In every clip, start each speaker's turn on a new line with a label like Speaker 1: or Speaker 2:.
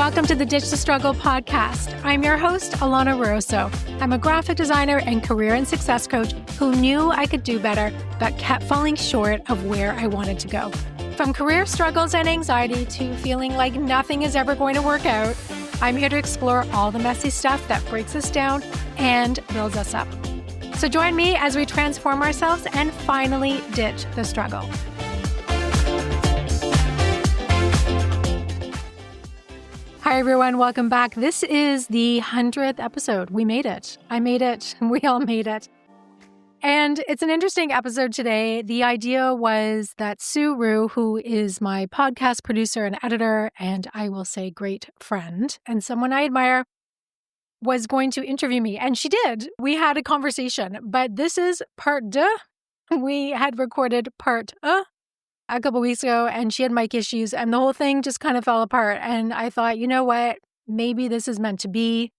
Speaker 1: Welcome to the Ditch the Struggle podcast. I'm your host, Alana Rosso. I'm a graphic designer and career and success coach who knew I could do better, but kept falling short of where I wanted to go. From career struggles and anxiety to feeling like nothing is ever going to work out, I'm here to explore all the messy stuff that breaks us down and builds us up. So join me as we transform ourselves and finally ditch the struggle. Hi, everyone. Welcome back. This is the 100th episode. We made it. I made it. We all made it. And it's an interesting episode today. The idea was that Sue Ruhe, who is my podcast producer and editor, and I will say great friend and someone I admire, was going to interview me. And she did. We had a conversation, but this is part deux. We had recorded part un a couple weeks ago, and she had mic issues, and the whole thing just kind of fell apart. And I thought, you know what? Maybe this is meant to be.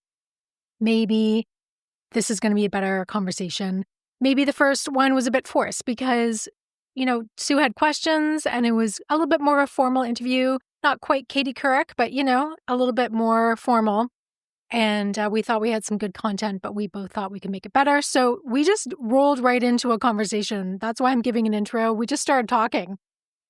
Speaker 1: Maybe this is going to be a better conversation. Maybe the first one was a bit forced because, Sue had questions, and it was a little bit more of a formal interview. Not quite Katie Couric, but, a little bit more formal. And we thought we had some good content, but we both thought we could make it better. So we just rolled right into a conversation. That's why I'm giving an intro. We just started talking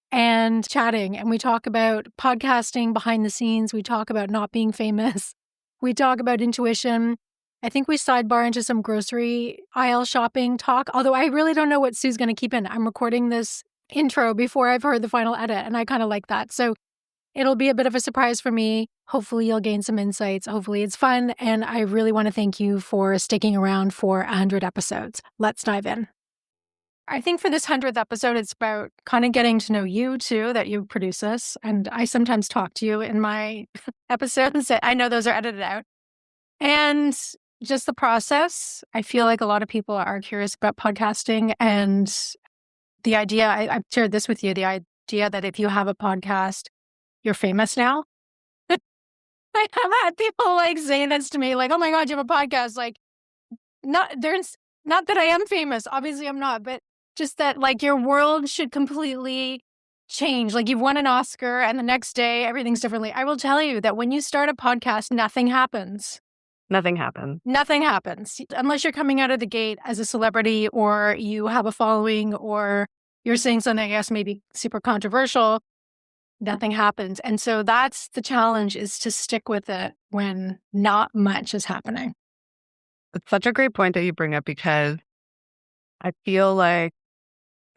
Speaker 1: and chatting, and we talk about podcasting behind the scenes. We talk about not being famous. We talk about intuition. I think we sidebar into some grocery aisle shopping talk, although I really don't know what Sue's going to keep in. I'm recording this intro before I've heard the final edit, and I kind of like that. So it'll be a bit of a surprise for me. Hopefully you'll gain some insights. Hopefully it's fun, and I really want to thank you for sticking around for 100 episodes. Let's dive in. I think for this 100th episode, it's about kind of getting to know you too, that you produce this. And I sometimes talk to you in my episodes. I know those are edited out. And just the process. I feel like a lot of people are curious about podcasting, and the idea, I've shared this with you, the idea that if you have a podcast, you're famous now. I have had people saying this to me, oh my God, you have a podcast. Not that I am famous. Obviously I'm not, but just that your world should completely change. You've won an Oscar and the next day everything's differently. I will tell you that when you start a podcast, nothing happens.
Speaker 2: Nothing happens.
Speaker 1: Nothing happens. Unless you're coming out of the gate as a celebrity, or you have a following, or you're saying something, I guess, maybe super controversial, nothing happens. And so that's the challenge, is to stick with it when not much is happening.
Speaker 2: It's such a great point that you bring up, because I feel like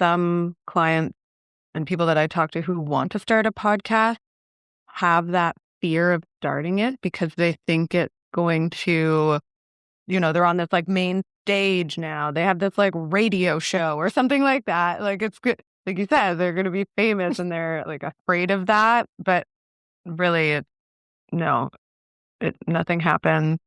Speaker 2: some clients and people that I talk to who want to start a podcast have that fear of starting it because they think it's going to, they're on this main stage now. They have this radio show or something like that. It's good. Like you said, they're going to be famous and they're afraid of that. But really, nothing happens.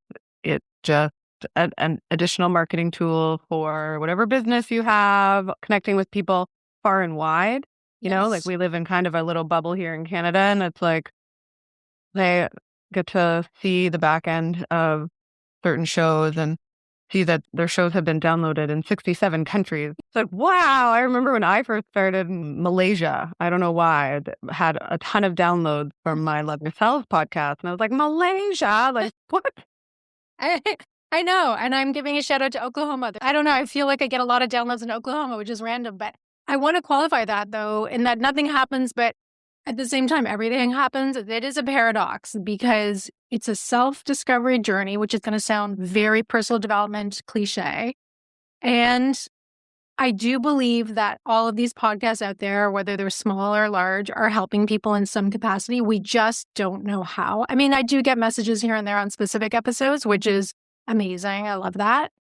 Speaker 2: It's just an additional marketing tool for whatever business you have, connecting with people far and wide.
Speaker 1: Yes.
Speaker 2: We live in kind of a little bubble here in Canada, and it's they get to see the back end of certain shows and see that their shows have been downloaded in 67 countries. It's wow. I remember when I first started in Malaysia. I don't know why. I had a ton of downloads from my Love Yourself podcast. And I was like, Malaysia? What?
Speaker 1: I know. And I'm giving a shout out to Oklahoma. I don't know. I feel like I get a lot of downloads in Oklahoma, which is random. But I want to qualify that, though, in that nothing happens, but at the same time, everything happens. It is a paradox because it's a self-discovery journey, which is going to sound very personal development cliche. And I do believe that all of these podcasts out there, whether they're small or large, are helping people in some capacity. We just don't know how. I mean, I do get messages here and there on specific episodes, which is amazing. I love that.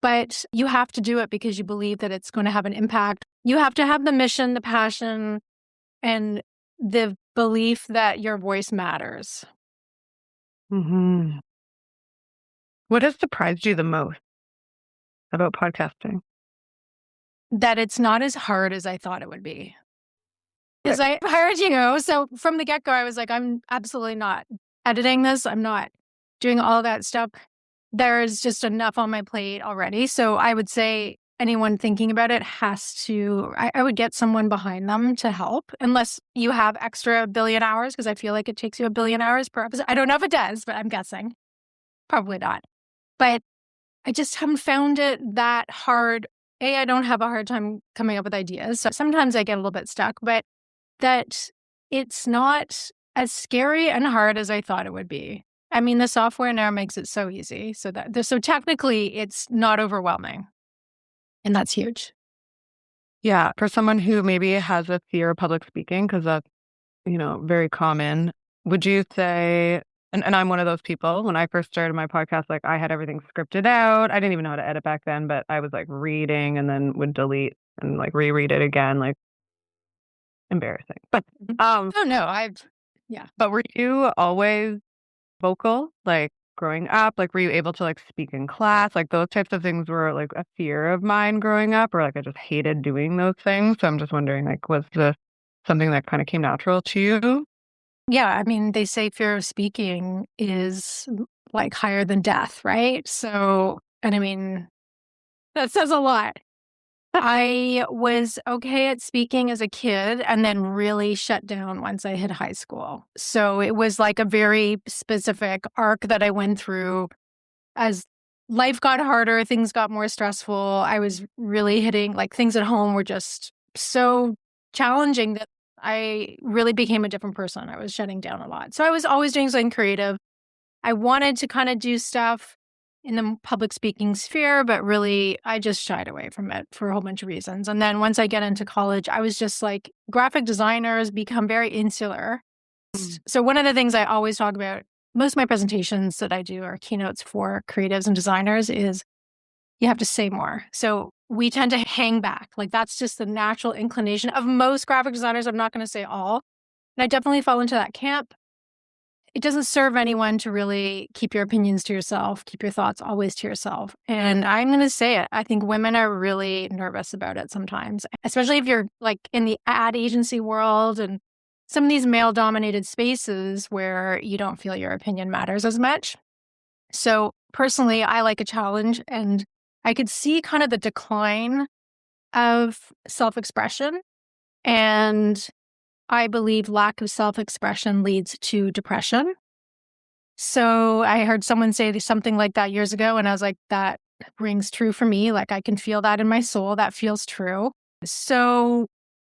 Speaker 1: But you have to do it because you believe that it's going to have an impact. You have to have the mission, the passion, and the belief that your voice matters.
Speaker 2: Mm-hmm. What has surprised you the most about podcasting?
Speaker 1: That it's not as hard as I thought it would be. Because I hired you. So from the get-go, I was like, I'm absolutely not editing this. I'm not doing all that stuff. There's just enough on my plate already. So I would say anyone thinking about it has to, I would get someone behind them to help, unless you have extra billion hours, because I feel like it takes you a billion hours per episode. I don't know if it does, but I'm guessing. Probably not. But I just haven't found it that hard. I don't have a hard time coming up with ideas. So sometimes I get a little bit stuck, but that it's not as scary and hard as I thought it would be. I mean, the software now makes it so easy. So technically it's not overwhelming. And that's huge.
Speaker 2: Yeah. For someone who maybe has a fear of public speaking, because that's, very common, would you say, and I'm one of those people, when I first started my podcast, like I had everything scripted out. I didn't even know how to edit back then, but I was like reading and then would delete and like reread it again, like embarrassing. But
Speaker 1: Oh no,
Speaker 2: but were you always vocal, like growing up? Like, were you able to like speak in class? Like those types of things were like a fear of mine growing up, or like I just hated doing those things. So I'm just wondering, like, was this something that kind of came natural to you?
Speaker 1: Yeah, I mean, they say fear of speaking is like higher than death, right? So, and I mean, that says a lot. I was okay at speaking as a kid and then really shut down once I hit high school. So it was like a very specific arc that I went through as life got harder, things got more stressful. I was really hitting, like, things at home were just so challenging that I really became a different person. I was shutting down a lot. So I was always doing something creative. I wanted to kind of do stuff in the public speaking sphere, but really I just shied away from it for a whole bunch of reasons. And then once I get into college, I was just like, graphic designers become very insular. So one of the things I always talk about, most of my presentations that I do are keynotes for creatives and designers, is you have to say more. So we tend to hang back. Like that's just the natural inclination of most graphic designers. I'm not going to say all. And I definitely fall into that camp. It doesn't serve anyone to really keep your opinions to yourself, keep your thoughts always to yourself. And I'm going to say it. I think women are really nervous about it sometimes, especially if you're like in the ad agency world and some of these male dominated spaces where you don't feel your opinion matters as much. So personally, I like a challenge, and I could see kind of the decline of self-expression. And I believe lack of self-expression leads to depression. So I heard someone say something like that years ago, and I was like, that rings true for me. Like I can feel that in my soul. That feels true. So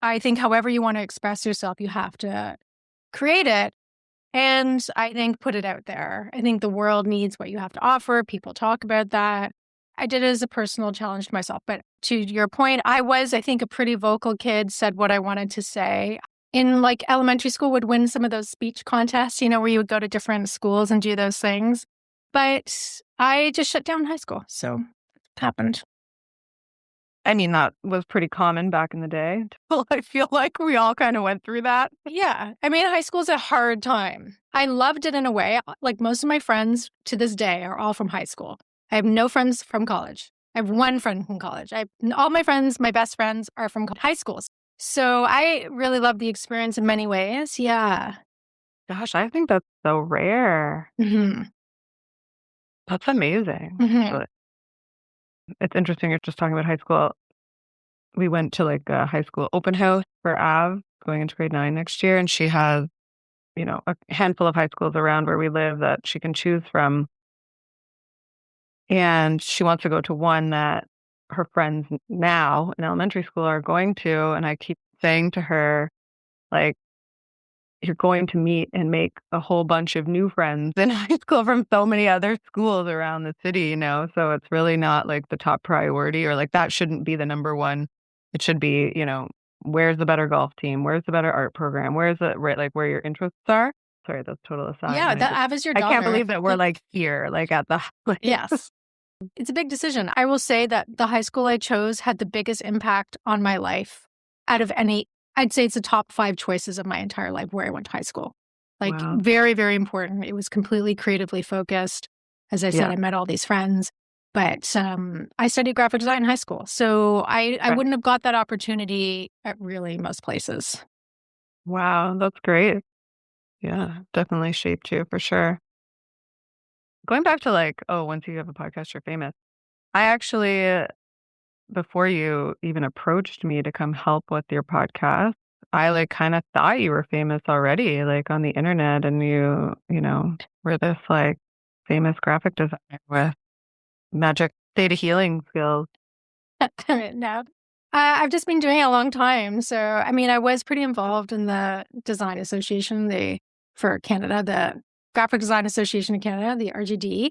Speaker 1: I think however you want to express yourself, you have to create it. And I think put it out there. I think the world needs what you have to offer. People talk about that. I did it as a personal challenge to myself. But to your point, I think, a pretty vocal kid, said what I wanted to say. In like elementary school, would win some of those speech contests, where you would go to different schools and do those things. But I just shut down in high school. So it happened.
Speaker 2: I mean, that was pretty common back in the day. Well, I feel like we all kind of went through that.
Speaker 1: Yeah. I mean, high school's a hard time. I loved it in a way. Like most of my friends to this day are all from high school. I have no friends from college. I have one friend from college. All my friends, my best friends, are from high schools. So I really love the experience in many ways. Yeah.
Speaker 2: Gosh, I think that's so rare.
Speaker 1: Mm-hmm.
Speaker 2: That's amazing.
Speaker 1: Mm-hmm.
Speaker 2: Actually. It's interesting. You're just talking about high school. We went to like a high school open house for Av going into grade 9 next year. And she has, a handful of high schools around where we live that she can choose from. And she wants to go to one that her friends now in elementary school are going to. And I keep saying to her, like, you're going to meet and make a whole bunch of new friends in high school from so many other schools around the city, So it's really not like the top priority, or like that shouldn't be the number one. It should be, where's the better golf team? Where's the better art program? Where's the right, like where your interests are? Sorry, that's total aside.
Speaker 1: Yeah, that Av is your daughter.
Speaker 2: I can't believe that we're like here, like at the
Speaker 1: Yes. It's a big decision. I will say that the high school I chose had the biggest impact on my life out of any. I'd say it's the top 5 choices of my entire life where I went to high school. Like
Speaker 2: Wow.
Speaker 1: very, very important. It was completely creatively focused. As I said, I met all these friends, but I studied graphic design in high school. So I wouldn't have got that opportunity at really most places.
Speaker 2: Wow, that's great. Yeah, definitely shaped you for sure. Going back to like, once you have a podcast, you're famous. I actually before you even approached me to come help with your podcast, I like kind of thought you were famous already, like on the internet, and you were this like famous graphic designer with magic data healing skills.
Speaker 1: No. I've just been doing it a long time. So, I mean, I was pretty involved in the Design Association, for Canada, the Graphic Design Association of Canada, the RGD.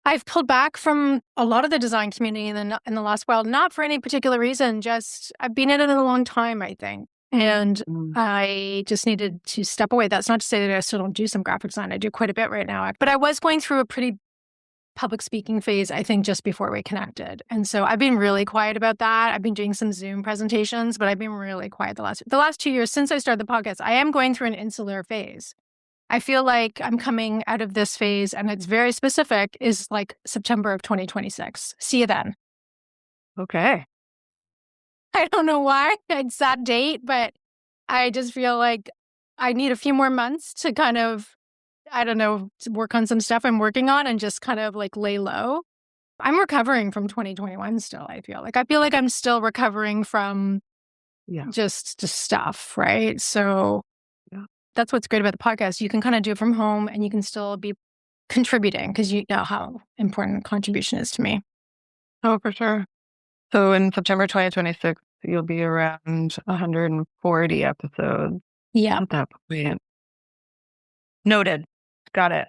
Speaker 1: I've pulled back from a lot of the design community in the last while, not for any particular reason, just I've been in it a long time, I think. And I just needed to step away. That's not to say that I still don't do some graphic design. I do quite a bit right now. But I was going through a pretty public speaking phase, I think, just before we connected. And so I've been really quiet about that. I've been doing some Zoom presentations, but I've been really quiet the last 2 years since I started the podcast. I am going through an insular phase. I feel like I'm coming out of this phase, and it's very specific, is like September of 2026. See you then.
Speaker 2: Okay.
Speaker 1: I don't know why it's that date, but I just feel like I need a few more months to kind of, I don't know, to work on some stuff I'm working on and just kind of like lay low. I'm recovering from 2021 still, I feel like I'm still recovering from just stuff, right? So that's what's great about the podcast. You can kind of do it from home and you can still be contributing because you know how important contribution is to me.
Speaker 2: Oh, for sure. So in September 2026, you'll be around 140 episodes.
Speaker 1: Yeah.
Speaker 2: At that point. Noted. Got it.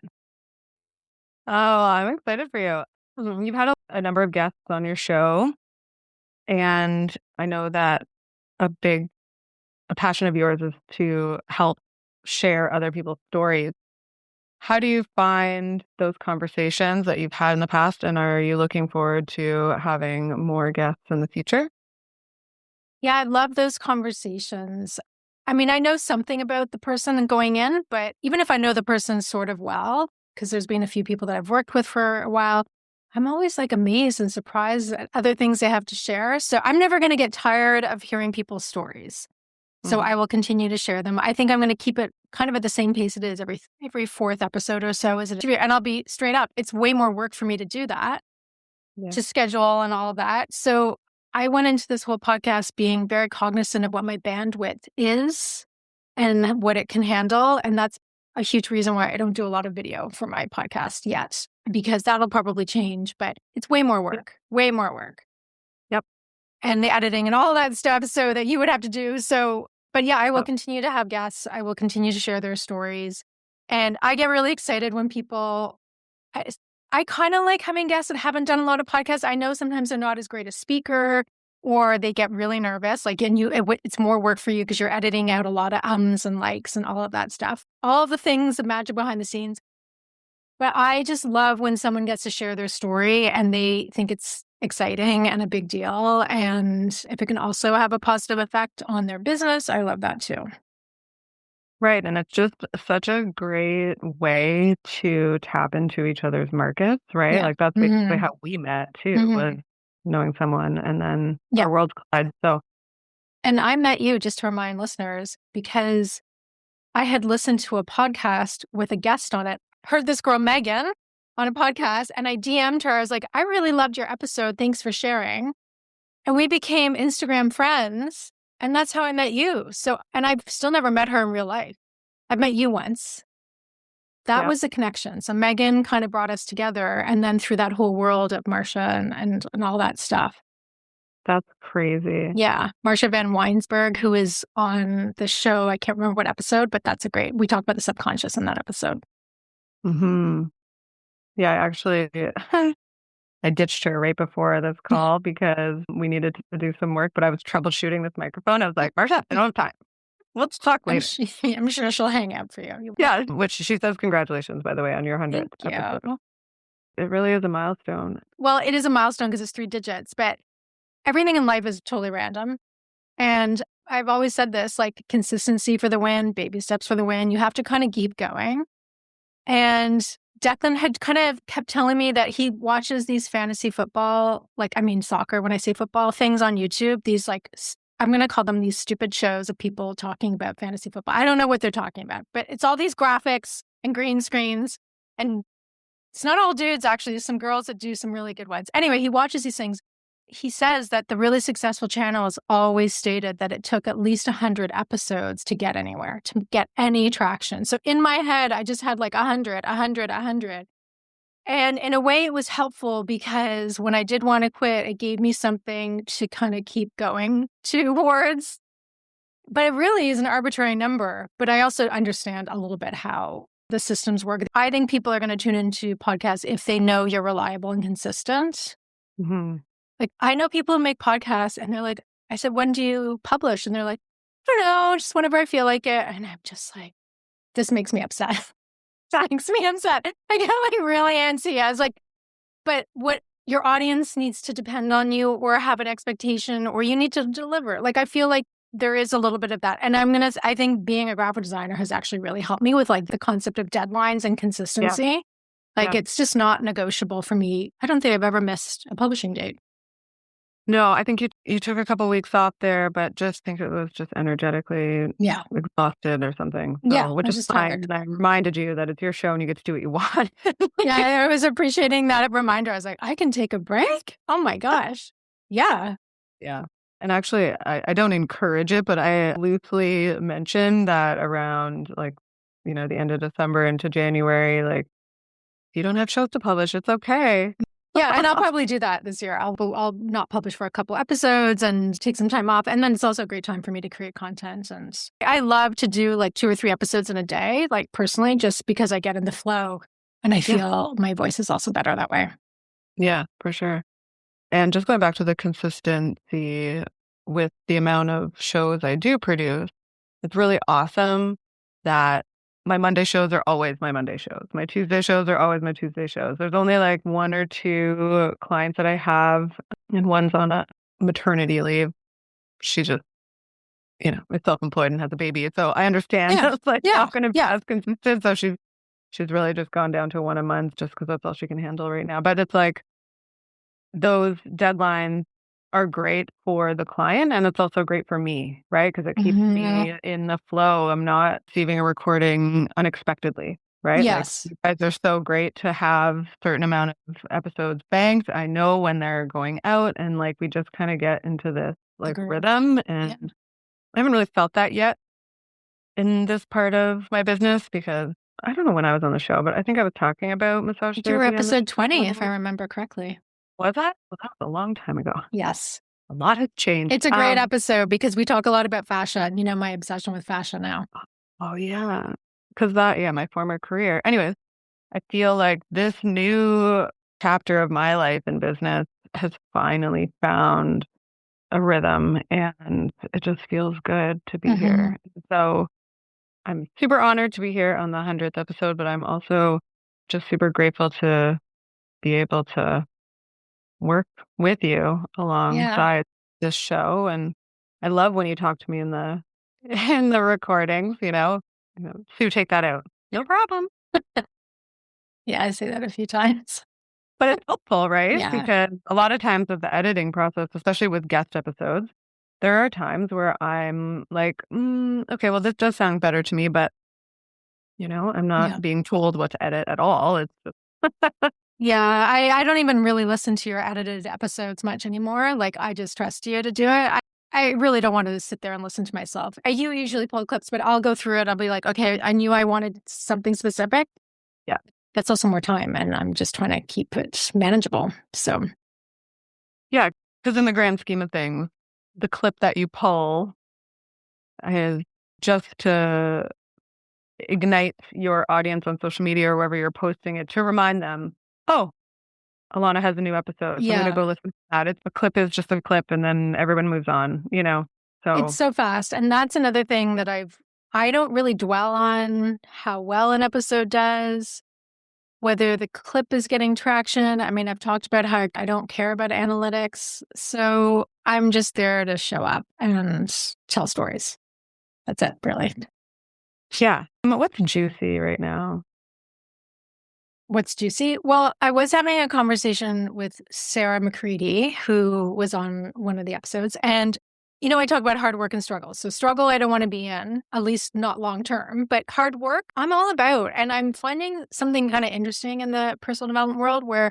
Speaker 2: Oh, I'm excited for you. You've had a number of guests on your show, and I know that a passion of yours is to help share other people's stories. How do you find those conversations that you've had in the past, and are you looking forward to having more guests in the future?
Speaker 1: Yeah, I love those conversations. I mean, I know something about the person going in, but even if I know the person sort of well, because there's been a few people that I've worked with for a while, I'm always like amazed and surprised at other things they have to share. So I'm never going to get tired of hearing people's stories. So I will continue to share them. I think I'm going to keep it kind of at the same pace it is every fourth episode or so. And I'll be straight up. It's way more work for me to do that, to schedule and all of that. So I went into this whole podcast being very cognizant of what my bandwidth is and what it can handle. And that's a huge reason why I don't do a lot of video for my podcast yet, because that'll probably change, but it's way more work, way more work.
Speaker 2: Yep.
Speaker 1: And the editing and all that stuff so that you would have to do. So, but yeah, I will continue to have guests. I will continue to share their stories. And I get really excited when people, I kind of like having guests that haven't done a lot of podcasts. I know sometimes they're not as great a speaker or they get really nervous. Like, and it's more work for you because you're editing out a lot of ums and likes and all of that stuff. All of the things, the magic behind the scenes. But I just love when someone gets to share their story and they think it's exciting and a big deal. And if it can also have a positive effect on their business, I love that too.
Speaker 2: Right. And it's just such a great way to tap into each other's markets, right?
Speaker 1: Yeah.
Speaker 2: Like that's basically how we met too, was knowing someone and then our worlds collide. So,
Speaker 1: and I met you, just to remind listeners, because I had listened to a podcast with a guest on it, heard this girl, Megan, on a podcast, and I DM'd her. I was like, I really loved your episode. Thanks for sharing. And we became Instagram friends. And that's how I met you. So, and I've still never met her in real life. I've met you once. That was a connection. So Megan kind of brought us together. And then through that whole world of Marsha and all that stuff.
Speaker 2: That's crazy.
Speaker 1: Yeah. Marsha Van Weinsberg, who is on the show. I can't remember what episode, but that's we talked about the subconscious in that episode.
Speaker 2: Yeah, actually, I ditched her right before this call because we needed to do some work, but I was troubleshooting this microphone. I was like, Marsha, I don't have time. Let's talk later.
Speaker 1: I'm sure she'll hang out for you.
Speaker 2: Yeah, which she says, congratulations, by the way, on your 100th episode. It really is a milestone.
Speaker 1: Well, it is a milestone because it's 3 digits, but everything in life is totally random. And I've always said this, like consistency for the win, baby steps for the win. You have to kind of keep going. And Declan had kind of kept telling me that he watches these fantasy football, soccer, when I say football, things on YouTube, these I'm going to call them these stupid shows of people talking about fantasy football. I don't know what they're talking about, but it's all these graphics and green screens. And it's not all dudes, actually. There's some girls that do some really good ones. Anyway, he watches these things. he says that the really successful channels always stated that it took at least 100 episodes to get anywhere, to get any traction. So in my head, I just had like 100, 100, 100. And in a way, it was helpful because when I did want to quit, it gave me something to kind of keep going towards. But it really is an arbitrary number. But I also understand a little bit how the systems work. I think people are going to tune into podcasts if they know you're reliable and consistent.
Speaker 2: Mm-hmm.
Speaker 1: Like, I know people who make podcasts and they're like, I said, when do you publish? And they're like, I don't know, just whenever I feel like it. And I'm just like, this makes me upset. That makes me upset. I get like really antsy. I was like, but what your audience needs to depend on you or have an expectation or you need to deliver. Like, I feel like there is a little bit of that. And I think being a graphic designer has actually really helped me with like the concept of deadlines and consistency.
Speaker 2: Yeah.
Speaker 1: Like, it's just not negotiable for me. I don't think I've ever missed a publishing date.
Speaker 2: No, I think you took a couple weeks off there, but just think it was just energetically exhausted or something. So, which is fine. And I reminded you that it's your show and you get to do what you want.
Speaker 1: Yeah, I was appreciating that reminder. I was like, I can take a break? Oh my gosh. Yeah.
Speaker 2: Yeah. And actually, I don't encourage it, but I loosely mentioned that around like, the end of December into January, like, you don't have shows to publish. It's okay.
Speaker 1: Yeah, and I'll probably do that this year. I'll not publish for a couple episodes and take some time off. And then it's also a great time for me to create content. And I love to do like 2 or 3 episodes in a day, like personally, just because I get in the flow and I feel my voice is also better that way.
Speaker 2: Yeah, for sure. And just going back to the consistency with the amount of shows I do produce, it's really awesome that my Monday shows are always my Monday shows. My Tuesday shows are always my Tuesday shows. There's only like 1 or 2 clients that I have, and one's on a maternity leave. She just, is self-employed and has a baby. So I understand it's like not going to be as consistent. So she's really just gone down to 1 a month just because that's all she can handle right now. But it's like those deadlines are great for the client and it's also great for me, right? Because it keeps me in the flow. I'm not receiving a recording unexpectedly, right?
Speaker 1: Yes.
Speaker 2: Like, you guys are so great to have a certain amount of episodes banked. I know when they're going out and like we just kind of get into this like rhythm and I haven't really felt that yet in this part of my business because I don't know when I was on the show, but I think I was talking about massage therapy.
Speaker 1: You were episode 20, if I remember correctly.
Speaker 2: Was that? Well, that was a long time ago.
Speaker 1: Yes.
Speaker 2: A lot has changed.
Speaker 1: It's a great episode because we talk a lot about fashion. My obsession with fashion now.
Speaker 2: Oh, yeah. Because my former career. Anyways, I feel like this new chapter of my life in business has finally found a rhythm and it just feels good to be here. So I'm super honored to be here on the 100th episode, but I'm also just super grateful to be able to work with you alongside this show. And I love when you talk to me in the recordings, Sue, take that out. No problem.
Speaker 1: Yeah, I say that a few times.
Speaker 2: But it's helpful, right? Yeah. Because a lot of times with the editing process, especially with guest episodes, there are times where I'm like, okay, well, this does sound better to me, but, I'm not being told what to edit at all. It's just...
Speaker 1: Yeah, I don't even really listen to your edited episodes much anymore. Like, I just trust you to do it. I really don't want to sit there and listen to myself. You usually pull clips, but I'll go through it. I'll be like, okay, I knew I wanted something specific.
Speaker 2: Yeah.
Speaker 1: That's also more time, and I'm just trying to keep it manageable. So.
Speaker 2: Yeah, because in the grand scheme of things, the clip that you pull is just to ignite your audience on social media or wherever you're posting it to remind them, oh, Alana has a new episode. So I'm going to go listen to that. A clip is just a clip and then everyone moves on, So
Speaker 1: it's so fast. And that's another thing that I don't really dwell on how well an episode does, whether the clip is getting traction. I mean, I've talked about how I don't care about analytics. So I'm just there to show up and tell stories. That's it, really.
Speaker 2: Yeah. What's juicy right now?
Speaker 1: What's juicy? Well, I was having a conversation with Sarah McCready, who was on one of the episodes. And, I talk about hard work and struggle. So struggle, I don't want to be in, at least not long term. But hard work, I'm all about. And I'm finding something kind of interesting in the personal development world where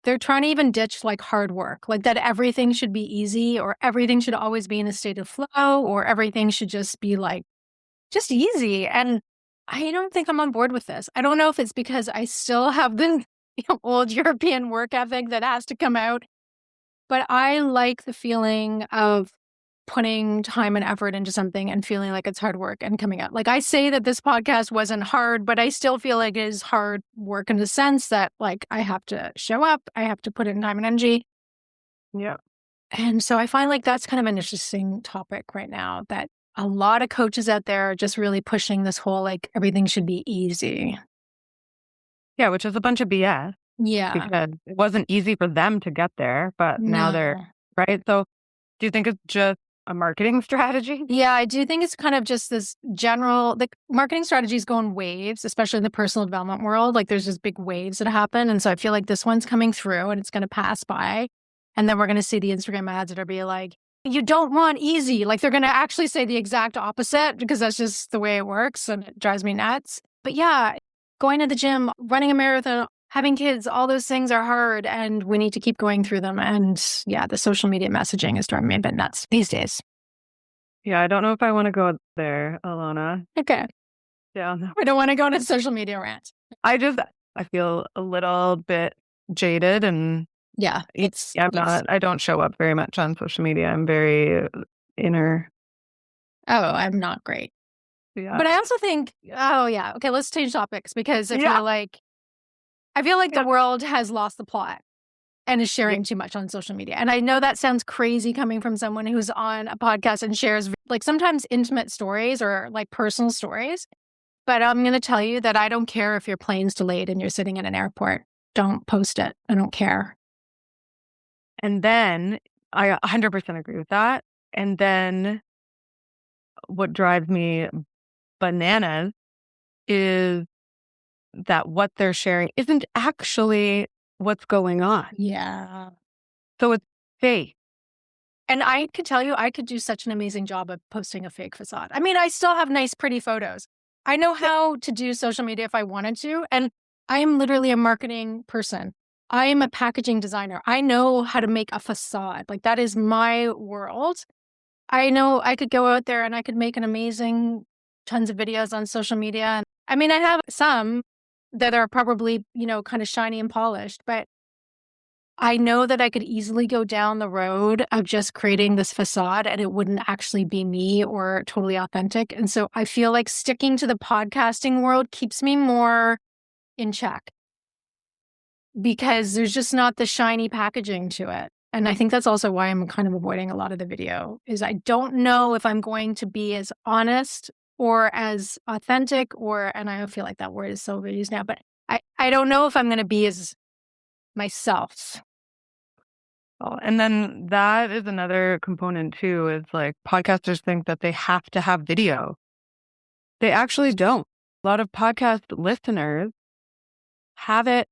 Speaker 1: they're trying to even ditch like hard work, like that everything should be easy or everything should always be in a state of flow or everything should just be like just easy. And I don't think I'm on board with this. I don't know if it's because I still have the old European work ethic that has to come out, but I like the feeling of putting time and effort into something and feeling like it's hard work and coming out. Like I say that this podcast wasn't hard, but I still feel like it is hard work in the sense that like I have to show up, I have to put in time and energy.
Speaker 2: Yeah.
Speaker 1: And so I find like that's kind of an interesting topic right now that a lot of coaches out there are just really pushing this whole like everything should be easy.
Speaker 2: Yeah, which is a bunch of BS
Speaker 1: Yeah.
Speaker 2: because it wasn't easy for them to get there, but now they're right. So do you think it's just a marketing strategy?
Speaker 1: Yeah, I do think it's kind of just this general, the marketing strategies go in waves, especially in the personal development world. Like there's just big waves that happen. And so I feel like this one's coming through and it's going to pass by. And then we're going to see the Instagram ads that are be like, you don't want easy. Like they're going to actually say the exact opposite because that's just the way it works. And it drives me nuts. But yeah, going to the gym, running a marathon, having kids, all those things are hard and we need to keep going through them. And yeah, the social media messaging is driving me a bit nuts these days.
Speaker 2: Yeah, I don't know if I want to go there, Alana.
Speaker 1: Okay.
Speaker 2: Yeah.
Speaker 1: I don't want to go on a social media rant.
Speaker 2: I feel a little bit jaded and
Speaker 1: yeah,
Speaker 2: I don't show up very much on social media. I'm very inner.
Speaker 1: Oh, I'm not great.
Speaker 2: Yeah.
Speaker 1: But I also think, okay, let's change topics because I feel like the world has lost the plot and is sharing too much on social media. And I know that sounds crazy coming from someone who's on a podcast and shares like sometimes intimate stories or like personal stories. But I'm going to tell you that I don't care if your plane's delayed and you're sitting in an airport. Don't post it. I don't care.
Speaker 2: And then I 100% agree with that. And then what drives me bananas is that what they're sharing isn't actually what's going on.
Speaker 1: Yeah.
Speaker 2: So it's fake.
Speaker 1: And I could tell you, I could do such an amazing job of posting a fake facade. I mean, I still have nice, pretty photos. I know how to do social media if I wanted to. And I am literally a marketing person. I am a packaging designer. I know how to make a facade. Like that is my world. I know I could go out there and I could make an amazing tons of videos on social media. And I mean, I have some that are probably, kind of shiny and polished, but I know that I could easily go down the road of just creating this facade and it wouldn't actually be me or totally authentic. And so I feel like sticking to the podcasting world keeps me more in check because there's just not the shiny packaging to it. And I think that's also why I'm kind of avoiding a lot of the video is I don't know if I'm going to be as honest or as authentic and I feel like that word is so overused now, but I don't know if I'm going to be as myself.
Speaker 2: Oh, and then that is another component too, is like podcasters think that they have to have video. They actually don't. A lot of podcast listeners have it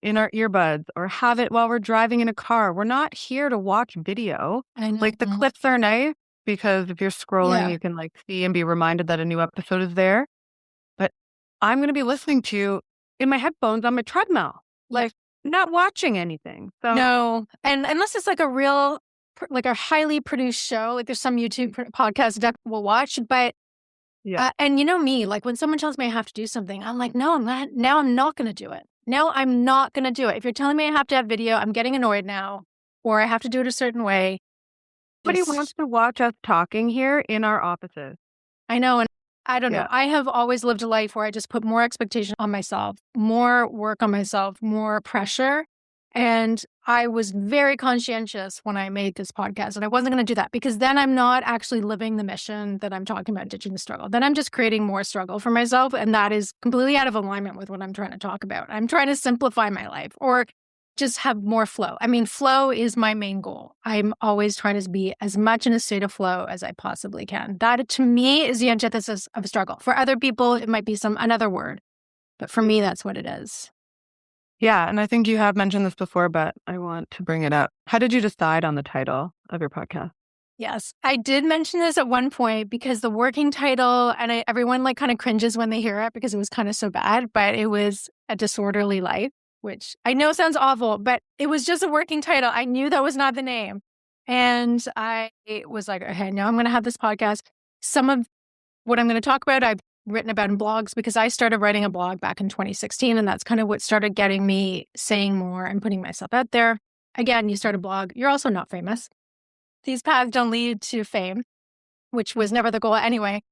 Speaker 2: in our earbuds or have it while we're driving in a car. We're not here to watch video.
Speaker 1: I know.
Speaker 2: Like the clips are nice because if you're scrolling, you can like see and be reminded that a new episode is there. But I'm going to be listening to in my headphones on my treadmill. Like, not watching anything. So
Speaker 1: no. And unless it's like a real, like a highly produced show, like there's some YouTube podcasts that we'll watch, but and you know me, like when someone tells me I have to do something, I'm like, no, I'm not. Now I'm not going to do it. Now I'm not going to do it. If you're telling me I have to have video, I'm getting annoyed now, or I have to do it a certain way.
Speaker 2: Nobody wants to watch us talking here in our offices.
Speaker 1: I know. And I don't know. I have always lived a life where I just put more expectation on myself, more work on myself, more pressure. And I was very conscientious when I made this podcast. And I wasn't going to do that because then I'm not actually living the mission that I'm talking about, ditching the struggle. Then I'm just creating more struggle for myself. And that is completely out of alignment with what I'm trying to talk about. I'm trying to simplify my life or just have more flow. I mean, flow is my main goal. I'm always trying to be as much in a state of flow as I possibly can. That to me is the antithesis of struggle. For other people, it might be another word, but for me, that's what it is.
Speaker 2: Yeah. And I think you have mentioned this before, but I want to bring it up. How did you decide on the title of your podcast?
Speaker 1: Yes, I did mention this at one point because the working title, and everyone like kind of cringes when they hear it because it was kind of so bad, but it was A Disorderly Life. which I know sounds awful, but it was just a working title. I knew that was not the name. And I was like, okay, now I'm going to have this podcast. Some of what I'm going to talk about, I've written about in blogs because I started writing a blog back in 2016. And that's kind of what started getting me saying more and putting myself out there. Again, you start a blog, you're also not famous. These paths don't lead to fame, which was never the goal anyway.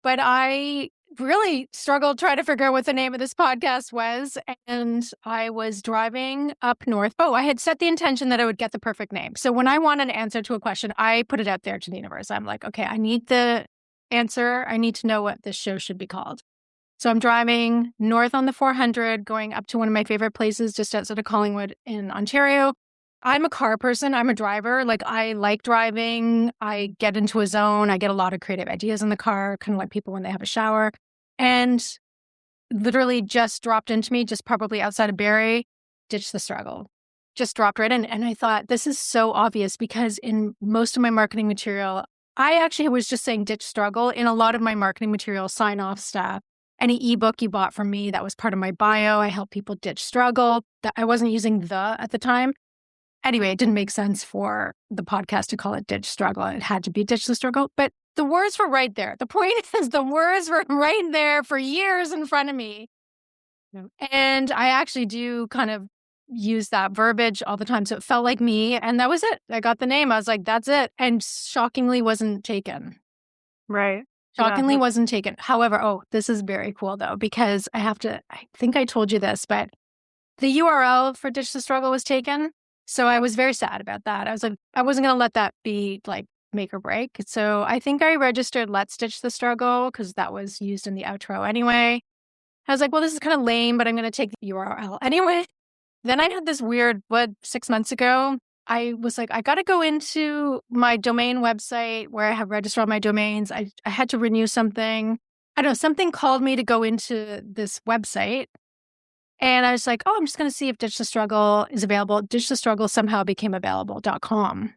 Speaker 1: But I really struggled trying to figure out what the name of this podcast was. And I was driving up north. Oh, I had set the intention that I would get the perfect name. So when I want an answer to a question, I put it out there to the universe. I'm like, okay, I need the answer. I need to know what this show should be called. So I'm driving north on the 400, going up to one of my favorite places just outside of Collingwood in Ontario. I'm a car person. I'm a driver. Like, I like driving. I get into a zone. I get a lot of creative ideas in the car, kind of like people when they have a shower. And literally just dropped into me, just probably outside of Barrie, Ditch the Struggle. Just dropped right in. And I thought, this is so obvious because in most of my marketing material, I actually was just saying ditch struggle in a lot of my marketing material, sign-off stuff. Any ebook you bought from me, that was part of my bio. I help people ditch struggle. That I wasn't using the at the time. Anyway, it didn't make sense for the podcast to call it Ditch Struggle. It had to be Ditch the Struggle. But the words were right there. The point is the words were right there for years in front of me. Yeah. And I actually do kind of use that verbiage all the time. So it felt like me. And that was it. I got the name. I was like, that's it. And shockingly wasn't taken.
Speaker 2: Right.
Speaker 1: Shockingly wasn't taken. However, this is very cool though, because I think I told you this, but the URL for Ditch the Struggle was taken. So I was very sad about that. I was like, I wasn't going to let that be like make or break. So I think I registered Let's Ditch the Struggle because that was used in the outro anyway. I was like, well, this is kind of lame, but I'm going to take the URL anyway. Then I had this weird, 6 months ago, I was like, I got to go into my domain website where I have registered all my domains. I had to renew something. I don't know, something called me to go into this website. And I was like, I'm just going to see if Ditch the Struggle is available. Ditch the Struggle somehow became available.com.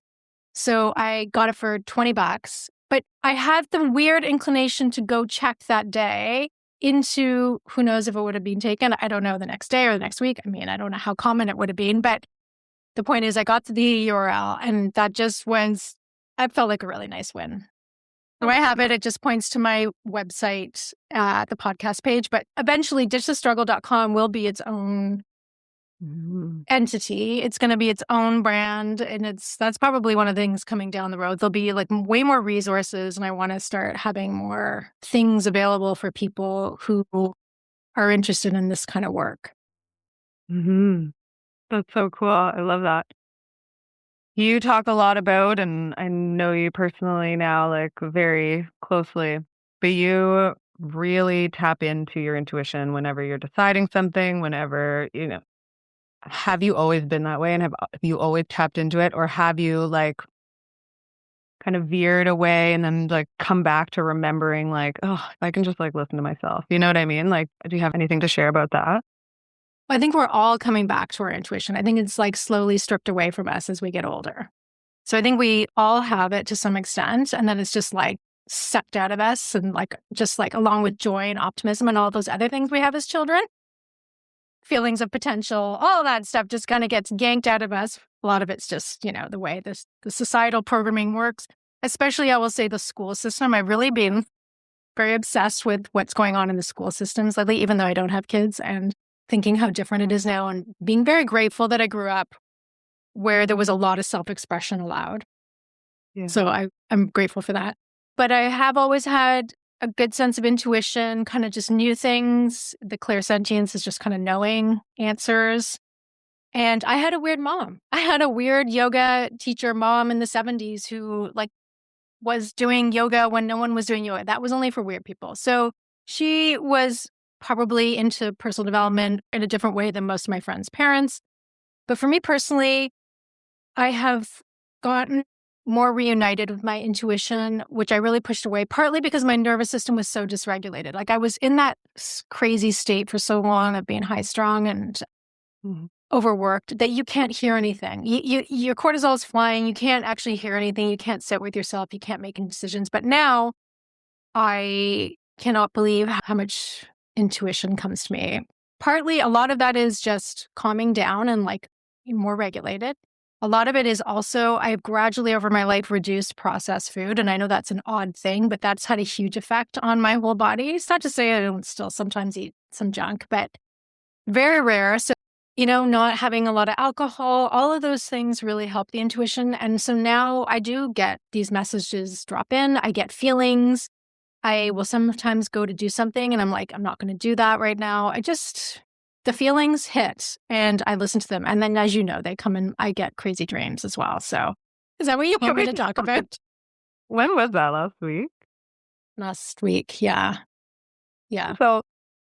Speaker 1: So I got it for $20. But I had the weird inclination to go check that day into, who knows if it would have been taken. I don't know, the next day or the next week. I mean, I don't know how common it would have been. But the point is I got to the URL and that just I felt like a really nice win. So I have it. It just points to my website, the podcast page. But eventually, ditchthestruggle.com will be its own entity. It's going to be its own brand. And that's probably one of the things coming down the road. There'll be like way more resources. And I want to start having more things available for people who are interested in this kind of work.
Speaker 2: Mm-hmm. That's so cool. I love that. You talk a lot about, and I know you personally now, like very closely, but you really tap into your intuition whenever you're deciding something, whenever, have you always been that way and have you always tapped into it, or have you like kind of veered away and then like come back to remembering like, I can just like listen to myself. You know what I mean? Like, do you have anything to share about that?
Speaker 1: I think we're all coming back to our intuition. I think it's like slowly stripped away from us as we get older. So I think we all have it to some extent, and then it's just like sucked out of us, and like just like along with joy and optimism and all those other things we have as children, feelings of potential, all that stuff just kind of gets yanked out of us. A lot of it's just, the way the societal programming works, especially I will say the school system. I've really been very obsessed with what's going on in the school systems lately, even though I don't have kids, and thinking how different it is now and being very grateful that I grew up where there was a lot of self-expression allowed. Yeah. So I'm grateful for that. But I have always had a good sense of intuition, kind of just knew things. The clairsentience is just kind of knowing answers. And I had a weird mom. I had a weird yoga teacher mom in the 70s who like was doing yoga when no one was doing yoga. That was only for weird people. So she was probably into personal development in a different way than most of my friends' parents. But for me personally, I have gotten more reunited with my intuition, which I really pushed away, partly because my nervous system was so dysregulated. Like I was in that crazy state for so long of being high strung and overworked that you can't hear anything. Your cortisol is flying. You can't actually hear anything. You can't sit with yourself. You can't make any decisions. But now I cannot believe how much intuition comes to me. partly a lot of that is just calming down and like more regulated. A lot of it is also I've gradually over my life reduced processed food. And I know that's an odd thing, but that's had a huge effect on my whole body. It's not to say I don't still sometimes eat some junk, but very rare. So, not having a lot of alcohol, all of those things really help the intuition. And so now I do get these messages drop in. I get feelings. I will sometimes go to do something and I'm like, I'm not going to do that right now. The feelings hit and I listen to them. And then, as you know, they come in, I get crazy dreams as well. So is that what you want me to talk about?
Speaker 2: When was that? Last week?
Speaker 1: Last week. Yeah. Yeah.
Speaker 2: So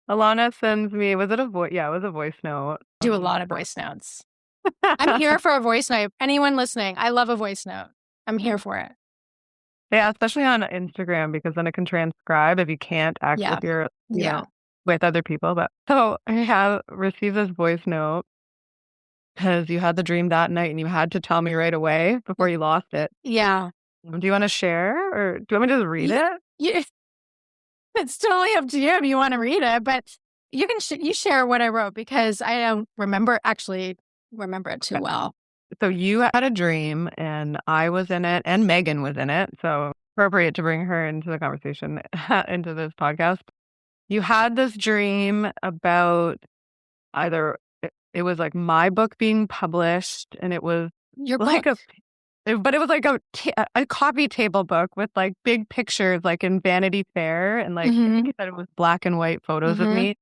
Speaker 2: Alana sends me, was it a voice? Yeah, it was a voice note.
Speaker 1: Do a lot of voice notes. I'm here for a voice note. Anyone listening, I love a voice note. I'm here for it.
Speaker 2: Yeah, especially on Instagram, because then it can transcribe if you can't if you're, with other people. But so I have received this voice note because you had the dream that night and you had to tell me right away before you lost it.
Speaker 1: Yeah.
Speaker 2: Do you want to share or do you want me to just read it?
Speaker 1: It's totally up to you if you want to read it, but you can you share what I wrote because I don't remember it too well.
Speaker 2: So you had a dream and I was in it and Megan was in it. So appropriate to bring her into the conversation, into this podcast. You had this dream about it was like my book being published and it was
Speaker 1: your
Speaker 2: like
Speaker 1: book.
Speaker 2: But it was like a coffee table book with like big pictures, like in Vanity Fair. And like, I think you said it was black and white photos of me,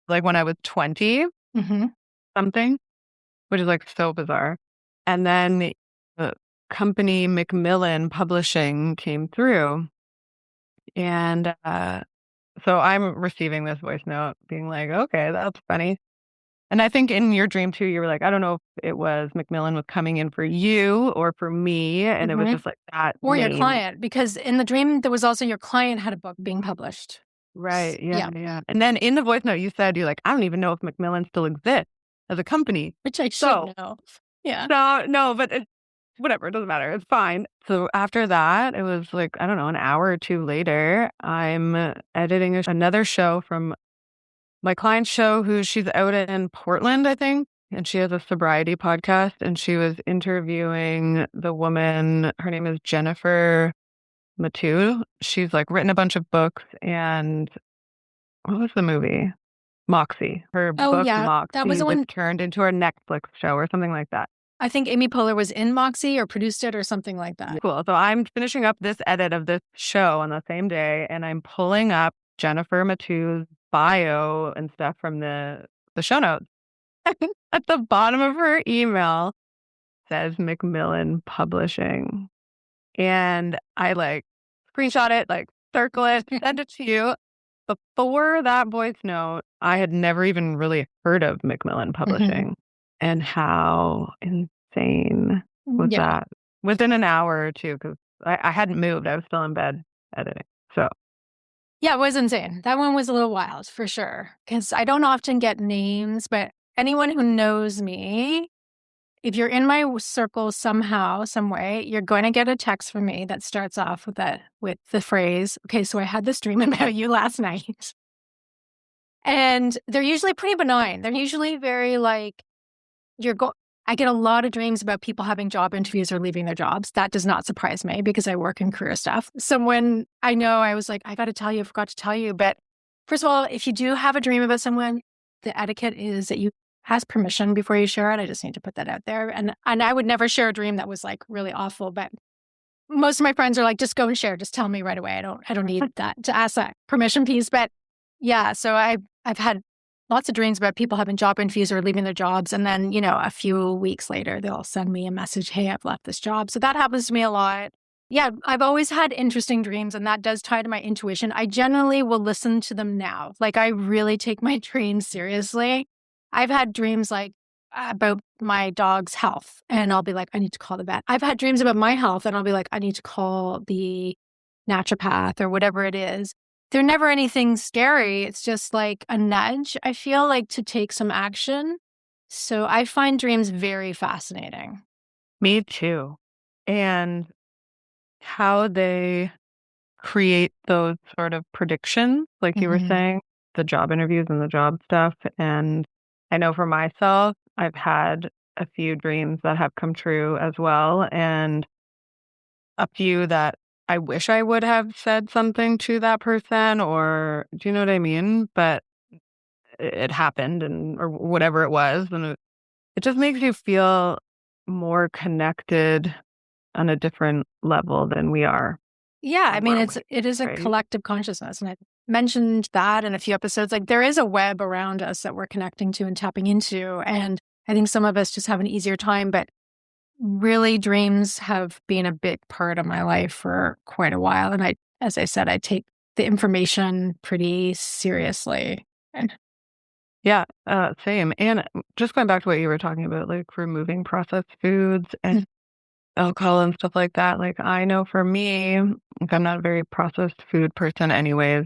Speaker 2: like when I was 20 something, which is like so bizarre. And then the company Macmillan Publishing came through. And so I'm receiving this voice note being like, okay, that's funny. And I think in your dream too, you were like, I don't know if it was Macmillan was coming in for you or for me. And it was just like that.
Speaker 1: Or your client, because in the dream, there was also your client had a book being published.
Speaker 2: Right. Yeah. And then in the voice note, you said, you're like, I don't even know if Macmillan still exists as a company.
Speaker 1: Which I should know. Yeah.
Speaker 2: No, but whatever. It doesn't matter. It's fine. So after that, it was like, I don't know, an hour or two later, I'm editing another show from my client's show, she's out in Portland, I think, and she has a sobriety podcast, and she was interviewing the woman, her name is Jennifer Matu. She's like written a bunch of books, and what was the movie? Moxie. Her book, Moxie, that was the one turned into a Netflix show or something like that.
Speaker 1: I think Amy Poehler was in Moxie or produced it or something like that.
Speaker 2: Cool. So I'm finishing up this edit of this show on the same day, and I'm pulling up Jennifer Matu's bio and stuff from the show notes. At the bottom of her email says Macmillan Publishing. And I like screenshot it, like circle it, send it to you. Before that voice note, I had never even really heard of Macmillan Publishing. And how insane was that? Within an hour or two, because I hadn't moved. I was still in bed editing. So
Speaker 1: yeah, it was insane. That one was a little wild for sure. Because I don't often get names, but anyone who knows me, if you're in my circle somehow, some way, you're going to get a text from me that starts off with the phrase, okay, so I had this dream about you last night. And they're usually pretty benign. They're usually very like, I get a lot of dreams about people having job interviews or leaving their jobs. That does not surprise me because I work in career stuff. So when I know, I was like, I got to tell you, I forgot to tell you. But first of all, if you do have a dream about someone, the etiquette is that you ask permission before you share it. I just need to put that out there. And I would never share a dream that was like really awful. But most of my friends are like, just go and share. Just tell me right away. I don't need that to ask that permission piece. But yeah, so I've had lots of dreams about people having job interviews or leaving their jobs. And then, a few weeks later, they'll send me a message, hey, I've left this job. So that happens to me a lot. Yeah, I've always had interesting dreams, and that does tie to my intuition. I generally will listen to them now. Like, I really take my dreams seriously. I've had dreams like about my dog's health, and I'll be like, I need to call the vet. I've had dreams about my health, and I'll be like, I need to call the naturopath or whatever it is. They're never anything scary. It's just like a nudge, I feel like, to take some action. So I find dreams very fascinating.
Speaker 2: Me too. And how they create those sort of predictions, like you were saying. the job interviews and the job stuff. And I know for myself, I've had a few dreams that have come true as well, and a few that I wish I would have said something to that person, or do you know what I mean? But it happened, and or whatever it was, and it just makes you feel more connected on a different level than we are.
Speaker 1: Yeah, I mean,
Speaker 2: Were
Speaker 1: it is a
Speaker 2: right?
Speaker 1: collective consciousness, and I mentioned that in a few episodes. Like, there is a web around us that we're connecting to and tapping into, and I think some of us just have an easier time, but really, dreams have been a big part of my life for quite a while, and as I said, I take the information pretty seriously. And
Speaker 2: Yeah, same. And just going back to what you were talking about, like removing processed foods and alcohol and stuff like that. Like I know for me, like I'm not a very processed food person anyways,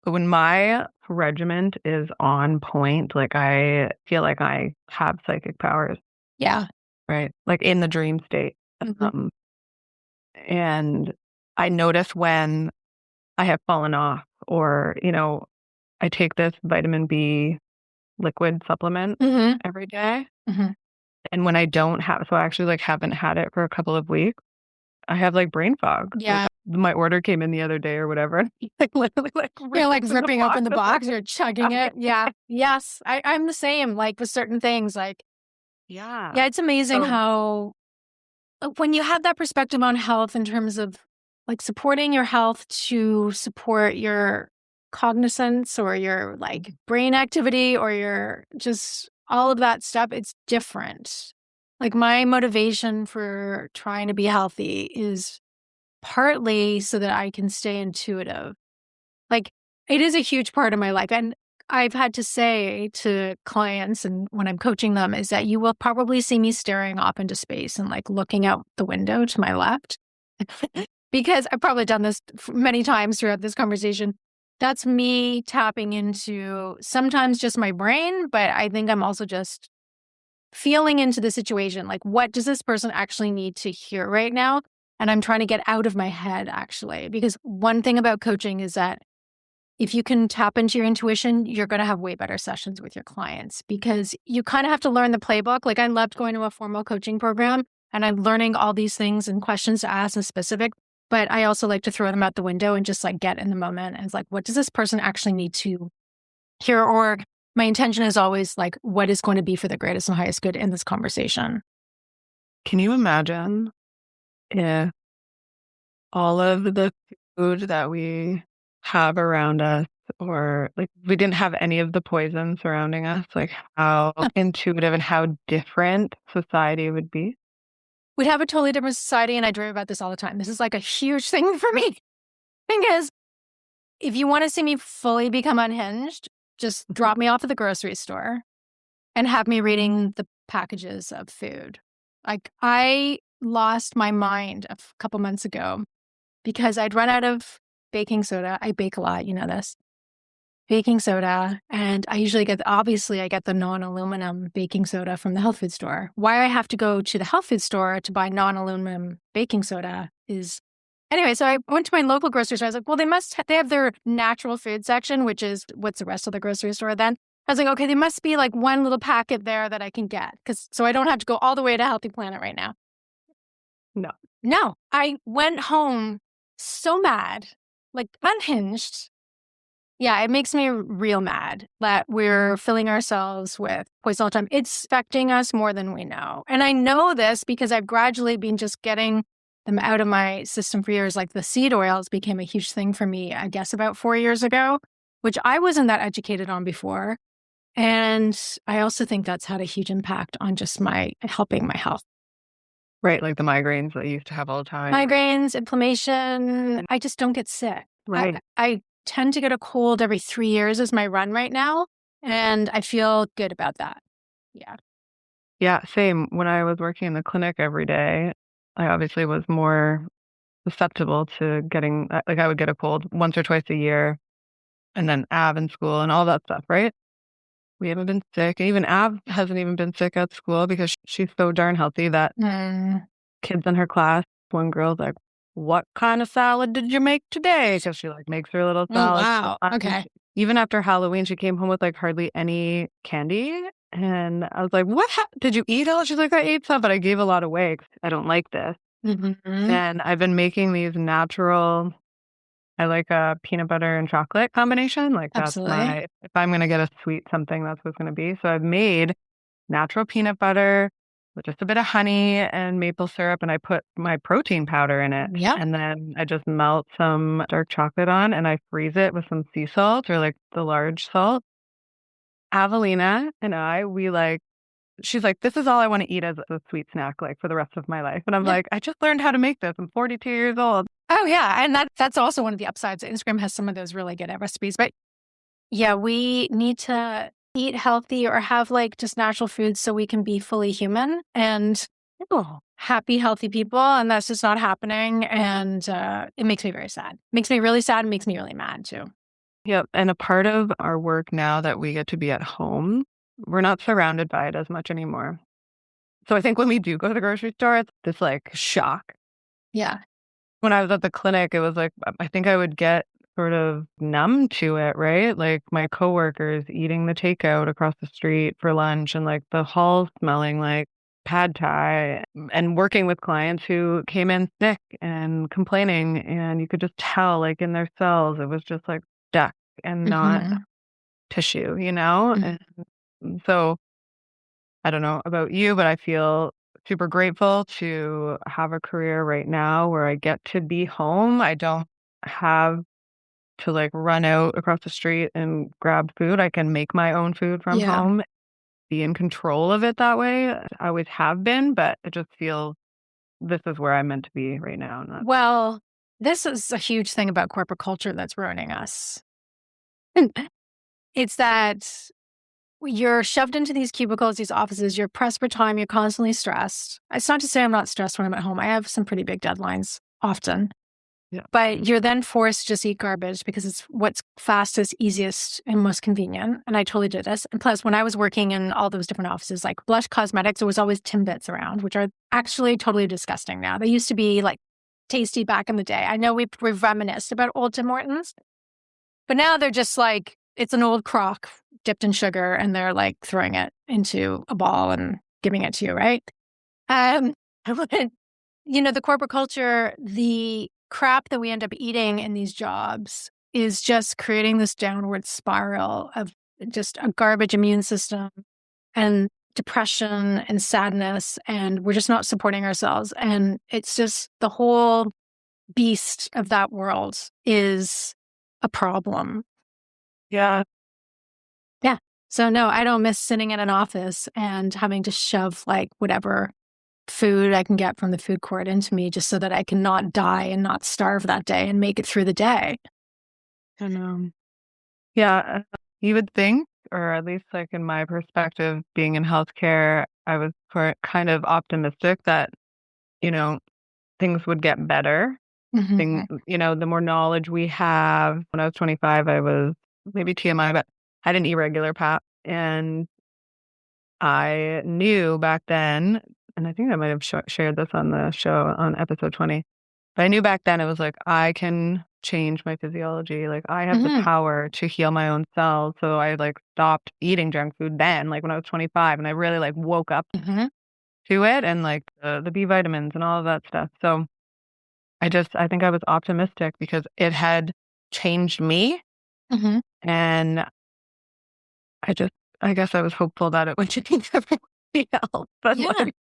Speaker 2: but when my regiment is on point, like I feel like I have psychic powers,
Speaker 1: yeah.
Speaker 2: right? Like in the dream state.
Speaker 1: Mhm.
Speaker 2: Um, and I notice when I have fallen off or, I take this vitamin B liquid supplement
Speaker 1: Mhm.
Speaker 2: every day.
Speaker 1: Mhm.
Speaker 2: And when I don't have, so I actually like haven't had it for a couple of weeks, I have like brain fog. Like
Speaker 1: Yeah.
Speaker 2: my order came in the other day or whatever. And like literally like
Speaker 1: You're like
Speaker 2: ripping the
Speaker 1: ripping open
Speaker 2: box
Speaker 1: the
Speaker 2: apart.
Speaker 1: box or chugging it. Yeah. Yes. I'm the same, like with certain things. Like,
Speaker 2: Yeah.
Speaker 1: yeah, it's amazing
Speaker 2: So
Speaker 1: how when you have that perspective on health in terms of like supporting your health to support your cognizance or your like brain activity or your just all of that stuff, it's different. Like my motivation for trying to be healthy is partly so that I can stay intuitive. Like it is a huge part of my life. And I've had to say to clients and when I'm coaching them is that you will probably see me staring off into space and like looking out the window to my left because I've probably done this many times throughout this conversation. That's me tapping into sometimes just my brain, but I think I'm also just feeling into the situation. Like, what does this person actually need to hear right now? And I'm trying to get out of my head, actually, because one thing about coaching is that if you can tap into your intuition, you're going to have way better sessions with your clients because you kind of have to learn the playbook. Like I loved going to a formal coaching program and I'm learning all these things and questions to ask and specific, but I also like to throw them out the window and just like get in the moment. And it's like, what does this person actually need to hear? Or my intention is always like, what is going to be for the greatest and highest good in this conversation?
Speaker 2: can you imagine if all of the food that we have around us, or like we didn't have any of the poison surrounding us, like how intuitive and how different society would be?
Speaker 1: We'd have a totally different society. And I dream about this all the time. This is like a huge thing for me because if you want to see me fully become unhinged, just drop me off at the grocery store and have me reading the packages of food. Like I lost my mind a couple months ago because I'd run out of baking soda. I bake a lot, you know this. Baking soda. And I usually I get the non-aluminum baking soda from the health food store. Why I have to go to the health food store to buy non-aluminum baking soda is anyway, so I went to my local grocery store. I was like, well, they have their natural food section, which is what's the rest of the grocery store then. I was like, okay, there must be like one little packet there that I can get so I don't have to go all the way to Healthy Planet right now.
Speaker 2: No.
Speaker 1: No, I went home so mad, like unhinged. Yeah, it makes me real mad that we're filling ourselves with poison all the time. It's affecting us more than we know. And I know this because I've gradually been just getting them out of my system for years. Like the seed oils became a huge thing for me, I guess, about 4 years ago, which I wasn't that educated on before. And I also think that's had a huge impact on just helping my health.
Speaker 2: Right, like the migraines that I used to have all the time.
Speaker 1: Migraines, inflammation. I just don't get sick.
Speaker 2: Right.
Speaker 1: I tend to get a cold every 3 years is my run right now. And I feel good about that. Yeah.
Speaker 2: Yeah, same. When I was working in the clinic every day, I obviously was more susceptible to getting, like I would get a cold once or twice a year, and then Av in school and all that stuff, right? We haven't been sick. Even Av hasn't even been sick at school because she's so darn healthy that kids in her class, one girl's like, what kind of salad did you make today? Because she like makes her little
Speaker 1: Oh,
Speaker 2: salad.
Speaker 1: wow. Okay.
Speaker 2: even after Halloween, she came home with like hardly any candy. And I was like, what did you eat all? She's like, I ate some, but I gave a lot away 'cause I don't like this.
Speaker 1: Mm-hmm.
Speaker 2: And I've been making these natural, I like a peanut butter and chocolate combination. Like that's
Speaker 1: Absolutely.
Speaker 2: if I'm going to get a sweet something, that's what it's going to be. So I've made natural peanut butter with just a bit of honey and maple syrup, and I put my protein powder in it.
Speaker 1: Yep.
Speaker 2: And then I just melt some dark chocolate on and I freeze it with some sea salt or like the large salt. Avelina and she's like, this is all I want to eat as a sweet snack, like for the rest of my life. And I'm
Speaker 1: Yeah.
Speaker 2: like, I just learned how to make this. I'm 42 years old.
Speaker 1: Oh yeah, and that's also one of the upsides. Instagram has some of those really good recipes, but yeah, we need to eat healthy or have like just natural foods so we can be fully human and happy, healthy people. And that's just not happening. And it makes me very sad. Makes me really sad and makes me really mad too.
Speaker 2: Yep. And a part of our work now that we get to be at home, we're not surrounded by it as much anymore. So I think when we do go to the grocery store, it's this like shock.
Speaker 1: Yeah.
Speaker 2: When I was at the clinic, it was like, I think I would get sort of numb to it, right? Like my coworkers eating the takeout across the street for lunch and like the hall smelling like pad thai and working with clients who came in sick and complaining. And you could just tell like in their cells, it was just like stuck and not
Speaker 1: Mm-hmm.
Speaker 2: tissue, you know?
Speaker 1: Mm-hmm.
Speaker 2: And so I don't know about you, but I feel super grateful to have a career right now where I get to be home. I don't have to like run out across the street and grab food. I can make my own food from
Speaker 1: Yeah.
Speaker 2: home, be in control of it that way. I always have been, but it just feels this is where I'm meant to be right now. Not,
Speaker 1: Well, this is a huge thing about corporate culture that's ruining us. It's that you're shoved into these cubicles, these offices, you're pressed for time, you're constantly stressed. It's not to say I'm not stressed when I'm at home. I have some pretty big deadlines often.
Speaker 2: yeah.
Speaker 1: But you're then forced to just eat garbage because it's what's fastest, easiest, and most convenient. And I totally did this. And plus, when I was working in all those different offices, like Blush Cosmetics, there was always Timbits around, which are actually totally disgusting now. They used to be like tasty back in the day. I know we've reminisced about old Tim Hortons, but now they're just like, it's an old crock dipped in sugar and they're like throwing it into a ball and giving it to you, right? Um, the corporate culture, the crap that we end up eating in these jobs is just creating this downward spiral of just a garbage immune system and depression and sadness. And we're just not supporting ourselves. And it's just the whole beast of that world is a problem.
Speaker 2: Yeah.
Speaker 1: Yeah. So no, I don't miss sitting in an office and having to shove like whatever food I can get from the food court into me just so that I can not die and not starve that day and make it through the day.
Speaker 2: I know. Yeah. You would think, or at least like in my perspective, being in healthcare, I was kind of optimistic that, you know, things would get better.
Speaker 1: Mm-hmm.
Speaker 2: The more knowledge we have. When I was 25, I was maybe TMI, but I had an irregular PAP. And I knew back then, and I think I might have shared this on the show on episode 20, but I knew back then it was like, I can change my physiology. Like I have the
Speaker 1: Mm-hmm.
Speaker 2: power to heal my own cells. So I like stopped eating junk food then, like when I was 25, and I really like woke up
Speaker 1: Mm-hmm.
Speaker 2: to it and like the B vitamins and all of that stuff. So I think I was optimistic because it had changed me.
Speaker 1: Mm-hmm.
Speaker 2: And I just, I guess I was hopeful that it would change everybody else. But
Speaker 1: Yeah.
Speaker 2: like,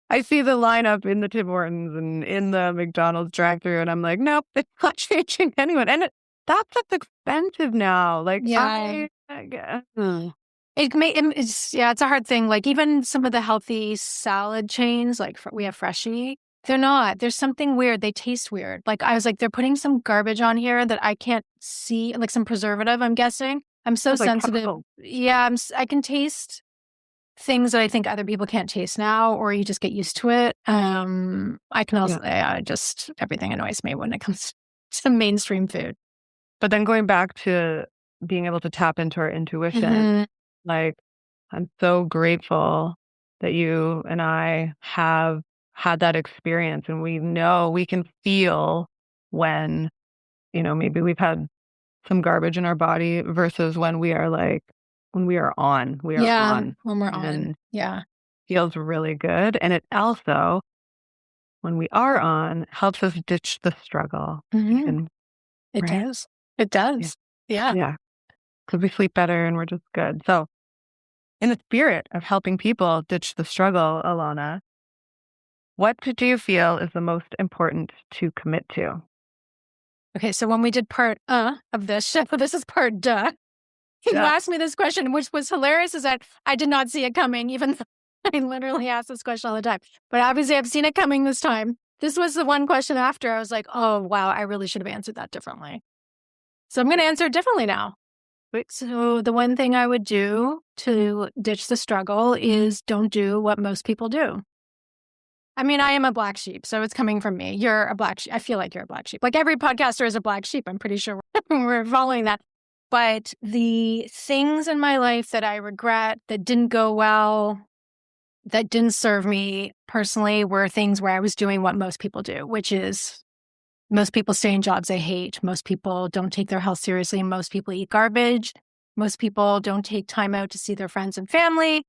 Speaker 2: I see the lineup in the Tim Hortons and in the McDonald's drive-thru, and I'm like, nope, it's not changing anyone. And that stuff's expensive now. Like,
Speaker 1: Yeah.
Speaker 2: I guess.
Speaker 1: It's a hard thing. Like even some of the healthy salad chains, like we have Freshie, they're not. There's something weird. They taste weird. Like I was like, they're putting some garbage on here that I can't see, like some preservative, I'm guessing. I'm so
Speaker 2: It's like
Speaker 1: sensitive.
Speaker 2: chemical.
Speaker 1: Yeah, I can taste things that I think other people can't taste now, or you just get used to it. I can also, just everything annoys me when it comes to mainstream food.
Speaker 2: But then going back to being able to tap into our intuition,
Speaker 1: Mm-hmm.
Speaker 2: like I'm so grateful that you and I have had that experience, and we know we can feel when, maybe we've had some garbage in our body versus when we are on, we are on.
Speaker 1: When we're
Speaker 2: and
Speaker 1: on. Yeah.
Speaker 2: feels really good. And it also, when we are on, helps us ditch the struggle.
Speaker 1: It
Speaker 2: right?
Speaker 1: does. It does. Yeah.
Speaker 2: Yeah. Because we sleep better and we're just good. So in the spirit of helping people ditch the struggle, Alana, what do you feel is the most important to commit to?
Speaker 1: Okay, so when we did part of this, this is part duh. You asked me this question, which was hilarious, is that I did not see it coming, even though I literally ask this question all the time. But obviously I've seen it coming this time. This was the one question after. I was like, oh, wow, I really should have answered that differently. So I'm going to answer it differently now. So the one thing I would do to ditch the struggle is don't do what most people do. I mean, I am a black sheep, so it's coming from me. You're a black sheep. I feel like you're a black sheep. Like every podcaster is a black sheep. I'm pretty sure we're following that. But the things in my life that I regret, that didn't go well, that didn't serve me personally, were things where I was doing what most people do, which is most people stay in jobs they hate. Most people don't take their health seriously. Most people eat garbage. Most people don't take time out to see their friends and family.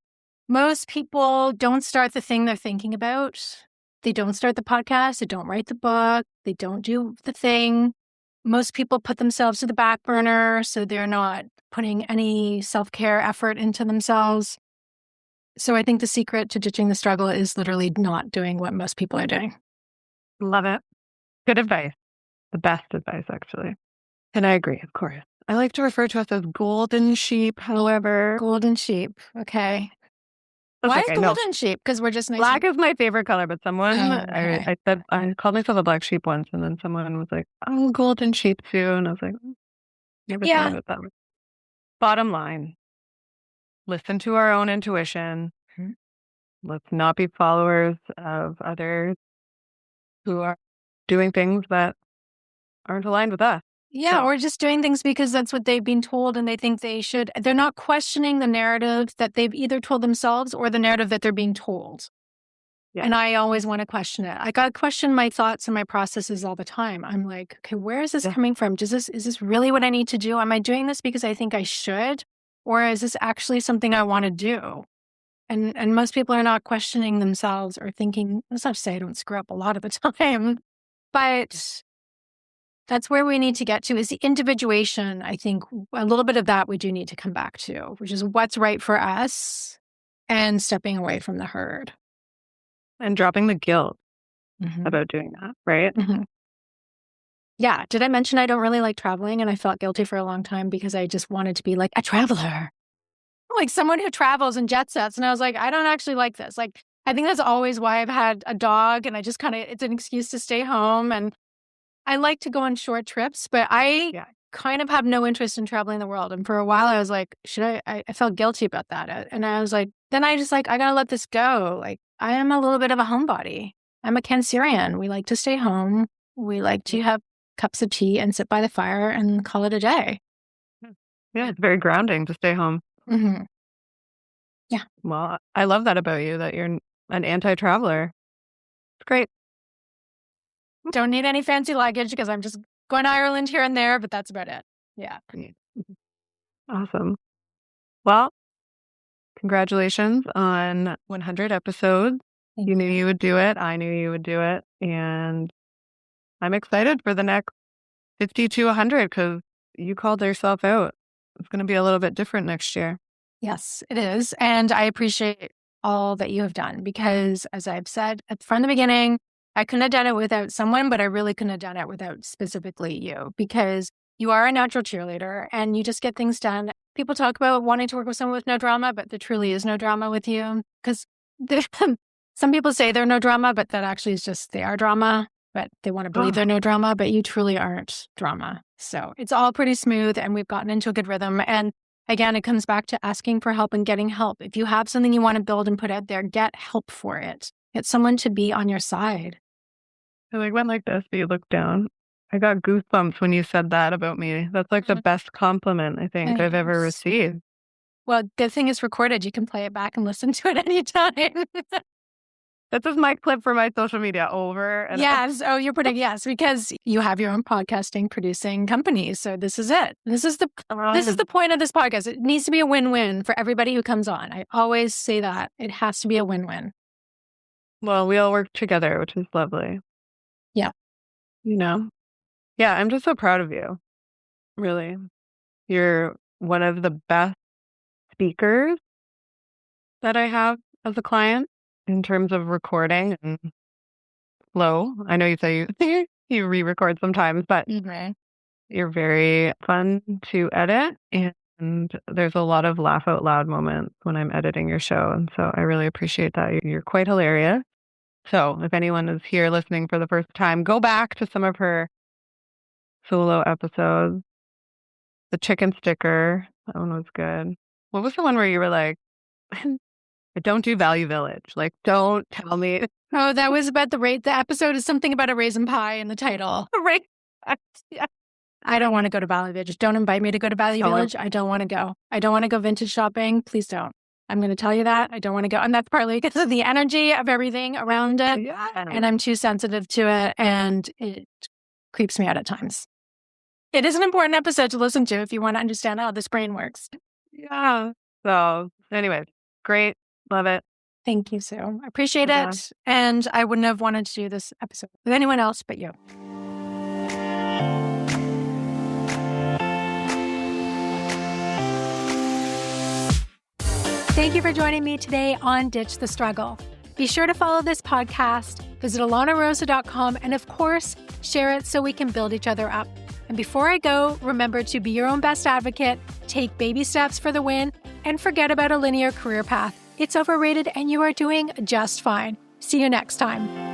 Speaker 1: Most people don't start the thing they're thinking about. They don't start the podcast. They don't write the book. They don't do the thing. Most people put themselves to the back burner, so they're not putting any self-care effort into themselves. So I think the secret to ditching the struggle is literally not doing what most people are doing.
Speaker 2: Love it. Good advice. The best advice, actually. And I agree, of course. I like to refer to us as golden sheep, however.
Speaker 1: Golden sheep. Okay. Why golden sheep? Because we're just nice.
Speaker 2: Black is my favorite color, but someone, I said, I called myself a black sheep once, and then someone was like, oh, golden sheep too. And I was like, never thought of it that way. Bottom line, listen to our own intuition. Mm-hmm. Let's not be followers of others who are doing things that aren't aligned with us.
Speaker 1: Yeah, or just doing things because that's what they've been told and they think they should. They're not questioning the narrative that they've either told themselves or the narrative that they're being told. Yeah. And I always want to question it. I got to question my thoughts and my processes all the time. I'm like, okay, where is this coming from? Is this really what I need to do? Am I doing this because I think I should? Or is this actually something I want to do? And most people are not questioning themselves or thinking, that's not to say I don't screw up a lot of the time, but that's where we need to get to is the individuation. I think a little bit of that we do need to come back to, which is what's right for us and stepping away from the herd.
Speaker 2: And dropping the guilt about doing that, right?
Speaker 1: Mm-hmm. Yeah. Did I mention I don't really like traveling and I felt guilty for a long time because I just wanted to be like a traveler, like someone who travels and jet sets. And I was like, I don't actually like this. Like, I think that's always why I've had a dog and I just it's an excuse to stay home. And I like to go on short trips, but I kind of have no interest in traveling the world. And for a while I was like, I felt guilty about that. And I was like, then I just like, I got to let this go. Like, I am a little bit of a homebody. I'm a Cancerian. We like to stay home. We like to have cups of tea and sit by the fire and call it a day.
Speaker 2: Yeah, it's very grounding to stay home.
Speaker 1: Mm-hmm. Yeah.
Speaker 2: Well, I love that about you, that you're an anti-traveler. It's great.
Speaker 1: Don't need any fancy luggage because I'm just going to Ireland here and there, but that's about it. Yeah.
Speaker 2: Awesome. Well, congratulations on 100 episodes. You knew you would do it. I knew you would do it. And I'm excited for the next 50 to 100 because you called yourself out. It's going to be a little bit different next year.
Speaker 1: Yes, it is. And I appreciate all that you have done because, as I've said from the beginning, I couldn't have done it without someone, but I really couldn't have done it without specifically you because you are a natural cheerleader and you just get things done. People talk about wanting to work with someone with no drama, but there truly is no drama with you because some people say they're no drama, but that actually is just they are drama, but they want to believe they're no drama, but you truly aren't drama. So it's all pretty smooth and we've gotten into a good rhythm. And again, it comes back to asking for help and getting help. If you have something you want to build and put out there, get help for it. Get someone to be on your side.
Speaker 2: I went like this, but you look down. I got goosebumps when you said that about me. That's like the best compliment I think I've ever received.
Speaker 1: Well, the thing is recorded. You can play it back and listen to it anytime.
Speaker 2: This is my clip for my social media over. And
Speaker 1: yes. Oh, you're putting yes, because you have your own podcasting producing company. So this is it. This is the point of this podcast. It needs to be a win-win for everybody who comes on. I always say that. It has to be a win-win.
Speaker 2: Well, we all work together, which is lovely.
Speaker 1: Yeah.
Speaker 2: Yeah, I'm just so proud of you. Really. You're one of the best speakers that I have as a client in terms of recording and flow. I know you say you re-record sometimes, but you're very fun to edit, and there's a lot of laugh out loud moments when I'm editing your show. And so I really appreciate that. You're quite hilarious. So if anyone is here listening for the first time, go back to some of her solo episodes. The chicken sticker, that one was good. What was the one where you were like, I don't do Value Village. Like, don't tell me.
Speaker 1: Oh, that was about the episode is something about a raisin pie in the title.
Speaker 2: Right. Yeah.
Speaker 1: I don't want to go to Value Village. Don't invite me to go to Value Village. I don't want to go. I don't want to go vintage shopping. Please don't. I'm going to tell you that. I don't want to go. And that's partly because of the energy of everything around it.
Speaker 2: Yeah.
Speaker 1: And I'm too sensitive to it. And it creeps me out at times. It is an important episode to listen to if you want to understand how this brain works.
Speaker 2: Yeah. So anyways, great. Love it.
Speaker 1: Thank you, Sue. I appreciate it. And I wouldn't have wanted to do this episode with anyone else but you. Thank you for joining me today on Ditch the Struggle. Be sure to follow this podcast, visit alanarosa.com, and of course, share it so we can build each other up. And before I go, remember to be your own best advocate, take baby steps for the win, and forget about a linear career path. It's overrated and you are doing just fine. See you next time.